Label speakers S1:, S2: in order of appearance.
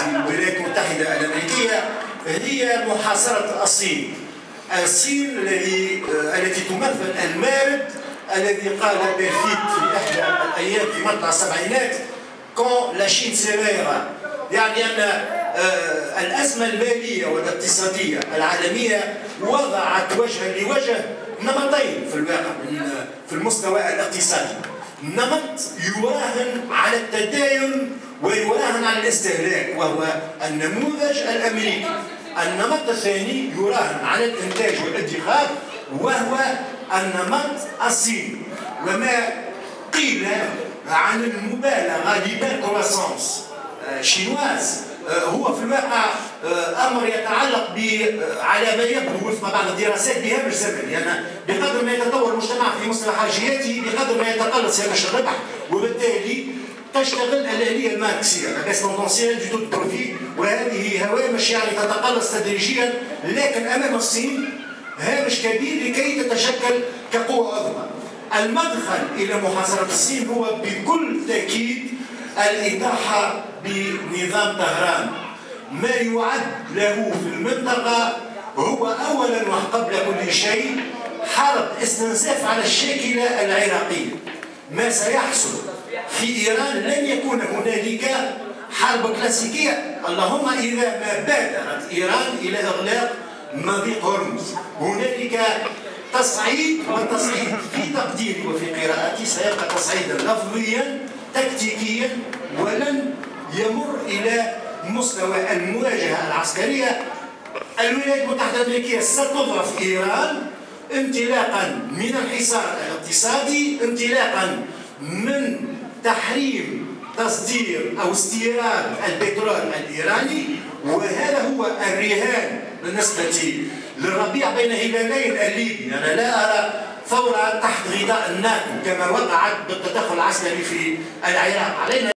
S1: الولايات المتحدة الأمريكية هي محاصرة الصين. الصين التي تمثل المارد الذي قال بيرفيت في إحدى الأيام في مطلع السبعينات quand la Chine s'éveillera، يعني أن الأزمة المالية والاقتصادية العالمية وضعت وجها لوجه نمطين في الواقع في المستوى الاقتصادي. نمط يراهن على التداين ويراهن على الاستهلاك وهو النموذج الأمريكي. النمط الثاني يراهن على الإنتاج والادخار وهو النمط الصيني. وما قيل عن المبالغة لبالكرواسونس شينواز هو في الواقع امر يتعلق على ما يبدو وفق بعض الدراسات بهامش زمني، يعني بقدر ما يتطور المجتمع في مستوى حاجياته بقدر ما يتقلص هامش الربح، وبالتالي تشتغل الآلية الماركسية لا بيس توندونسيال دو تو بروفي، وهذه هوامش يعني تتقلص تدريجيا، لكن امام الصين هامش كبير لكي تتشكل كقوة عظمى. المدخل الى محاصرة الصين هو بكل تأكيد الإطاحة بنظام طهران. ما يعد له في المنطقة هو أولا وقبل كل شيء حرب استنزاف على الشاكلة العراقية. ما سيحصل في إيران لن يكون هنالك حرب كلاسيكية، اللهم إذا ما بادرت إيران إلى إغلاق مضيق هرمز. هنالك تصعيد، والتصعيد في تقديري وفي قراءتي سيبقى تصعيدا لفظيا تكتيكيا ولن يمر إلى مستوى المواجهة العسكرية. الولايات المتحدة الأمريكية ستضرب إيران انطلاقا من الحصار الاقتصادي، انطلاقا من تحريم تصدير أو استيراد البترول الإيراني، وهذا هو الرهان بالنسبة للربيع بين هلالين الليبي. أنا لا أرى ثورة تحت غطاء الناتو كما وقعت بالتدخل العسكري في العراق. علينا